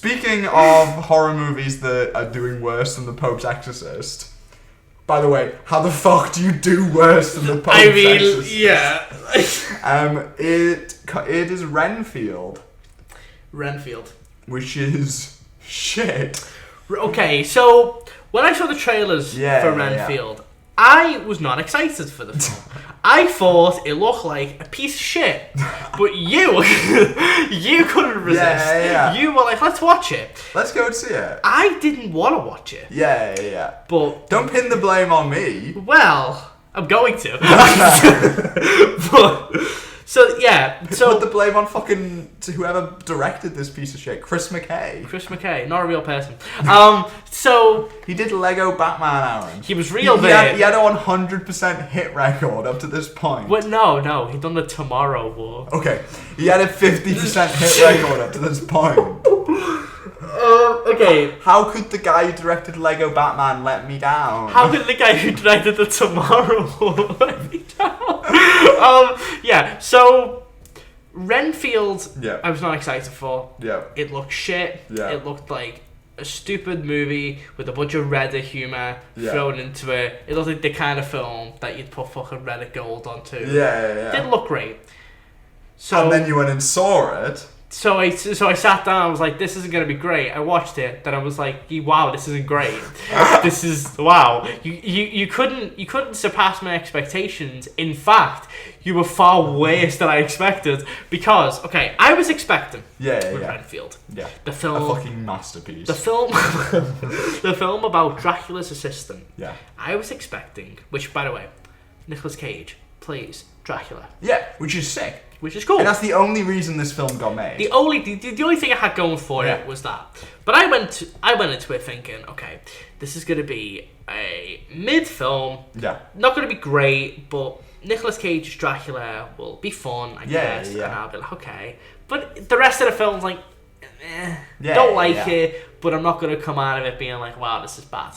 Speaking of horror movies that are doing worse than The Pope's Exorcist. By the way, how the fuck do you do worse than The Pope's Exorcist? Yeah. It is Renfield. Renfield. Which is shit. Okay, so when I saw the trailers for Renfield, I was not excited for the film. I thought it looked like a piece of shit. But you couldn't resist. Yeah. You were like, let's watch it. Let's go and see it. I didn't want to watch it. Yeah. But don't pin the blame on me. Well, I'm going to. So put the blame on to whoever directed this piece of shit, Chris McKay, not a real person. So he did Lego Batman, Aaron. He was real he had a 100% hit record up to this point. What? No, he done the Tomorrow War. Okay, he had a 50% hit record up to this point. Okay. How could the guy who directed Lego Batman let me down? How could the guy who directed the Tomorrow War let me down? So Renfield, I was not excited for. Yeah. It looked shit. Yeah. It looked like a stupid movie with a bunch of Reddit humour thrown into it. It looked like the kind of film that you'd put fucking Reddit gold onto. Yeah. It didn't look great. So and then you went and saw it. So I sat down. I was like, "This isn't gonna be great." I watched it. Then I was like, "Wow, this isn't great. This is wow." You couldn't surpass my expectations. In fact, you were far worse than I expected. Because I was expecting Renfield. Yeah. The film. A fucking masterpiece. The film. The film about Dracula's assistant. Yeah. I was expecting, which by the way, Nicolas Cage plays Dracula. Yeah, which is sick. Which is cool. And that's the only reason this film got made. The only thing I had going for it was that. But I went into it thinking, okay, this is going to be a mid-film. Yeah. Not going to be great, but Nicolas Cage's Dracula will be fun, I guess. Yeah. And I'll be like, okay. But the rest of the film's like, don't like it, but I'm not going to come out of it being like, wow, this is bad.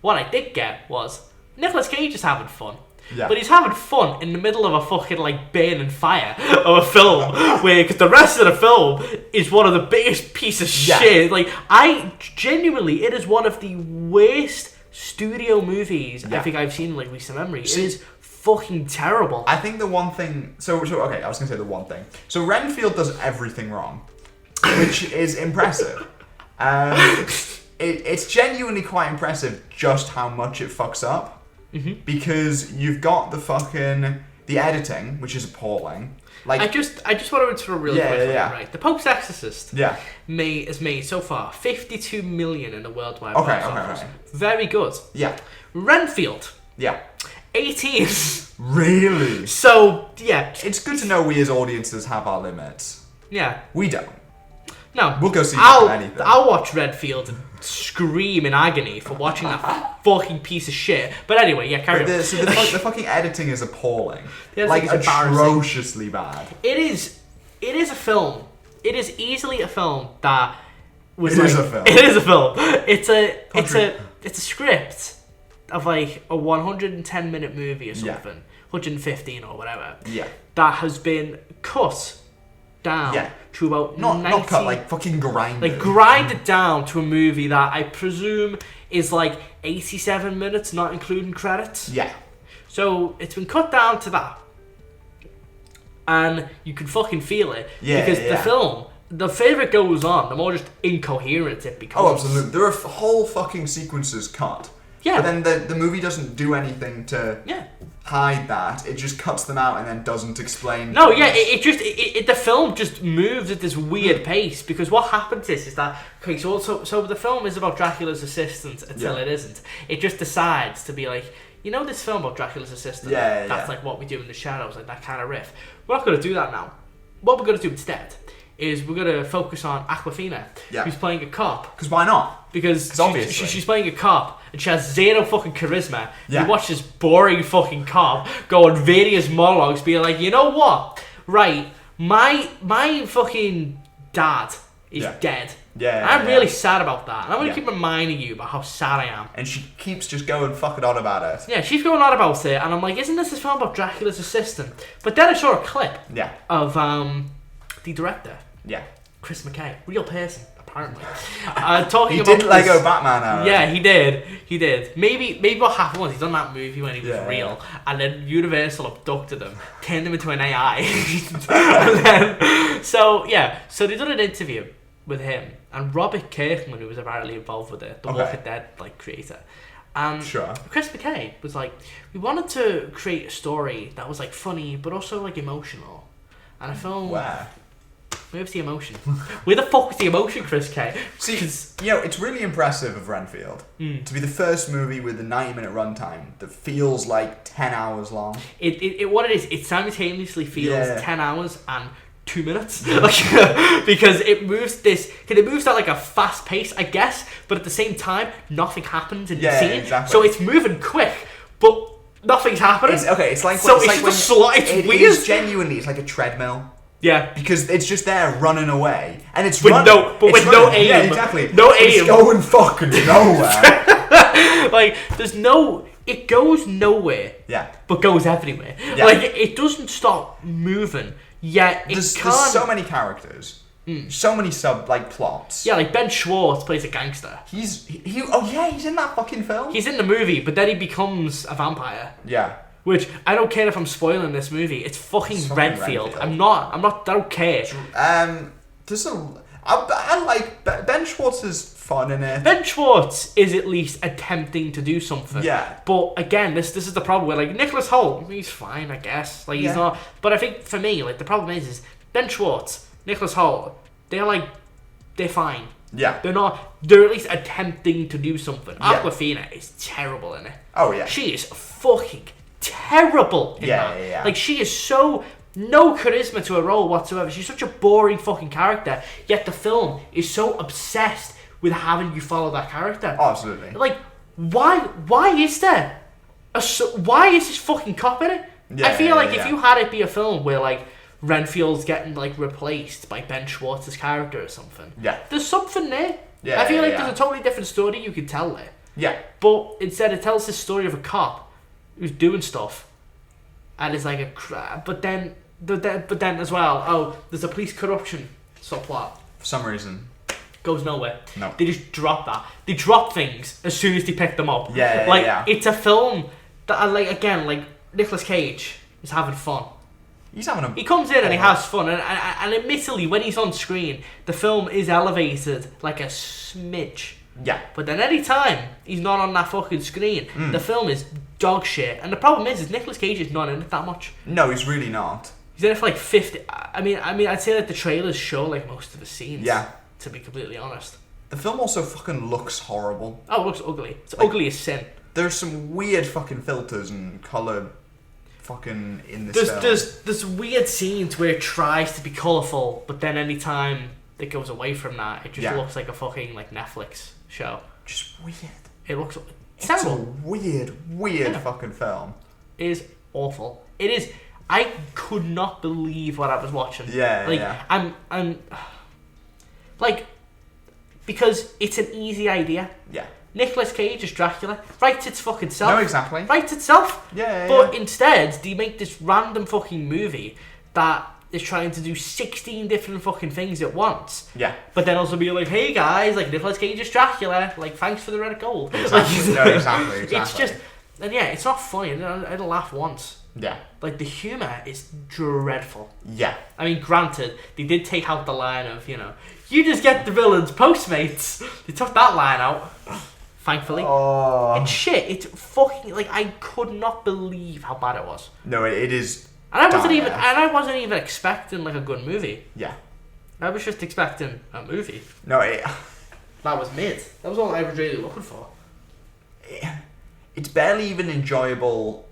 What I did get was Nicolas Cage is having fun. Yeah. But he's having fun in the middle of a fucking burning fire of a film because the rest of the film is one of the biggest pieces of shit. Like, it is one of the worst studio movies I think I've seen in recent memory. It is fucking terrible. I think the one thing, I was gonna say the one thing. So Renfield does everything wrong, which is impressive. It's genuinely quite impressive just how much it fucks up. Mm-hmm. Because you've got the editing, which is appalling. Like, I just wanted to real quick, right? The Pope's Exorcist has made so far 52 million in the worldwide box office. Okay. Very good. Yeah. Renfield. Yeah. 18. Really? So it's good to know we as audiences have our limits. Yeah. We don't. No. We'll go see anything. I'll watch Renfield and scream in agony for watching that fucking piece of shit. But anyway, carry on. The fucking editing is appalling. Atrociously bad. It is a film. It is easily a film that was It is a film. It is a film. It's a script of a 110-minute movie or something. 115 or whatever. Yeah. That has been cut down to about not cut, fucking grinded. Grinded down to a movie that I presume is 87 minutes, not including credits. Yeah. So it's been cut down to that. And you can fucking feel it. Yeah. Because the film, the further it goes on, the more just incoherent it becomes. Oh, absolutely. There are whole fucking sequences cut. Yeah. But then the movie doesn't do anything to hide that. It just cuts them out and then doesn't explain. No, the film just moves at this weird pace because what happens is that so the film is about Dracula's assistant until it isn't. It just decides to be this film about Dracula's assistant. That's what we do in the shadows, that kind of riff. We're not going to do that now. What we're going to do instead is we're going to focus on Awkwafina, who's playing a cop. Because why not? Because obviously she's playing a cop and she has zero fucking charisma. Yeah. You watch this boring fucking cop go on various monologues being like, you know what? Right, my fucking dad is dead. Yeah. I'm really sad about that. And I'm going to keep reminding you about how sad I am. And she keeps just going fucking on about it. Yeah, she's going on about it. And I'm like, isn't this film about Dracula's assistant? But then I saw a clip of the director. Yeah. Chris McKay. Real person. apparently. Talking he about did Lego Batman, Aaron. Yeah, he did. Maybe what happened was he's done that movie when he was real, and then Universal abducted him, turned him into an AI, and then so they done an interview with him and Robert Kirkman, who was apparently involved with it, the Walking Dead creator. And Chris McKay was like, we wanted to create a story that was funny but also emotional, and a film. Where's the emotion? Where the fuck is the emotion, Chris K? See, it's really impressive of Renfield to be the first movie with a 90-minute runtime that feels like 10 hours long. It simultaneously feels 10 hours and 2 minutes. Because it moves at a fast pace, I guess, but at the same time, nothing happens in the scene. Exactly. So it's moving quick, but nothing's happening. It's weird. It's genuinely, it's like a treadmill. Yeah, because it's just there running away, and it's with running, no aim. Yeah, exactly. No aim. It's going fucking nowhere. It goes nowhere. Yeah, but goes everywhere. Yeah. It doesn't stop moving. Yet there's so many characters, so many plots. Yeah, Ben Schwartz plays a gangster. He's in that fucking film. He's in the movie, but then he becomes a vampire. Yeah. Which, I don't care if I'm spoiling this movie. It's fucking Renfield. I'm not. I don't care. I like Ben Schwartz is fun in it. Ben Schwartz is at least attempting to do something. Yeah. But again, this is the problem where Nicholas Hoult, he's fine, I guess. He's not. But I think for me, the problem is Ben Schwartz, Nicholas Hoult, they're fine. Yeah. They're at least attempting to do something. Yeah. Awkwafina is terrible in it. Oh yeah. She is fucking terrible in that. Yeah. She is so no charisma to her role whatsoever. She's such a boring fucking character, yet the film is so obsessed with having you follow that character. Oh, absolutely. Why is there why is this fucking cop in it? I feel if you had it be a film where Renfield's getting replaced by Ben Schwartz's character or something, there's something there. I feel there's a totally different story you could tell there. Yeah. But instead it tells the story of a cop who's doing stuff, and it's but then as well, there's a police corruption subplot. For some reason, goes nowhere. No, they just drop that. They drop things as soon as they pick them up. It's a film that Nicolas Cage is having fun. He comes in and he has fun, and admittedly, when he's on screen, the film is elevated like a smidge. Yeah. But then any time he's not on that fucking screen, the film is dog shit. And the problem is Nicolas Cage is not in it that much. No, he's really not. He's in it for 50. I mean, I'd say the trailers show most of the scenes. Yeah. To be completely honest. The film also fucking looks horrible. Oh, it looks ugly. It's ugly as sin. There's some weird fucking filters and colour fucking in this film. There's weird scenes where it tries to be colourful, but then any time it goes away from that, it just looks like a fucking Netflix show. Just weird. It looks terrible. It's a weird fucking film. It is awful. It is. I could not believe what I was watching. I'm because it's an easy idea. Yeah. Nicolas Cage as Dracula writes its fucking self. No, exactly. Writes itself. But instead, they make this random fucking movie that is trying to do 16 different fucking things at once. Yeah. But then also be hey guys, Nicolas Cage is Dracula, thanks for the red gold. Exactly. Exactly. It's just, and it's not funny. I don't laugh once. Yeah. The humour is dreadful. Yeah. I mean, granted, they did take out the line of, you just get the villain's Postmates. They took that line out, thankfully. Oh. It's shit. It's fucking, I could not believe how bad it was. No, it is. And I wasn't even expecting a good movie. Yeah. I was just expecting a movie. No, that was mid. That was all I was really looking for. It's barely even enjoyable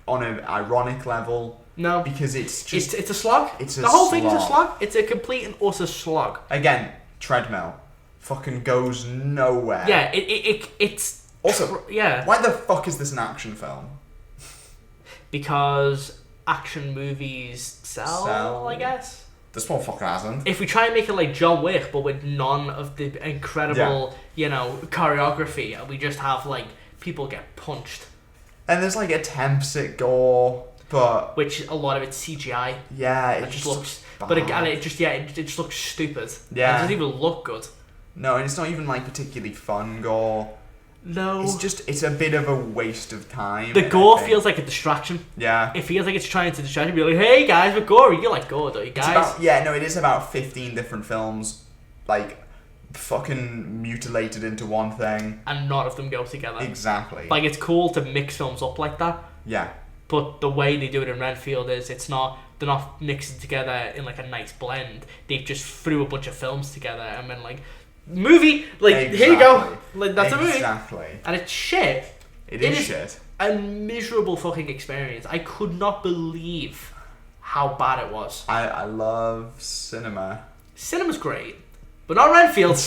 on an ironic level. No, because it's just it's a slog. The whole thing is a slog. It's a complete and utter slog. Again, treadmill, fucking goes nowhere. Yeah, it's also Why the fuck is this an action film? Because action movies sell. I guess. This one fucking hasn't. If we try and make it like John Wick, but with none of the incredible, choreography, and we just have people get punched. And there's attempts at gore, but which a lot of it's CGI. Yeah, it just looks. But again, it just looks stupid. Yeah, it doesn't even look good. No, and it's not even like particularly fun gore. No. It's a bit of a waste of time. The gore feels like a distraction. Yeah. It feels like it's trying to distract you. Be like, hey guys, we're gory. You like gore, don't you guys? It is about 15 different films, like, fucking mutilated into one thing. And none of them go together. Exactly. Like, it's cool to mix films up like that. Yeah. But the way they do it in Renfield is they're not mixing together in like a nice blend. They just threw a bunch of films together and then like, movie, like, exactly. Here you go, like, that's a movie. Exactly. And it's shit. It is shit. A miserable fucking experience. I could not believe how bad it was. I love cinema. Cinema's great, but not Renfield.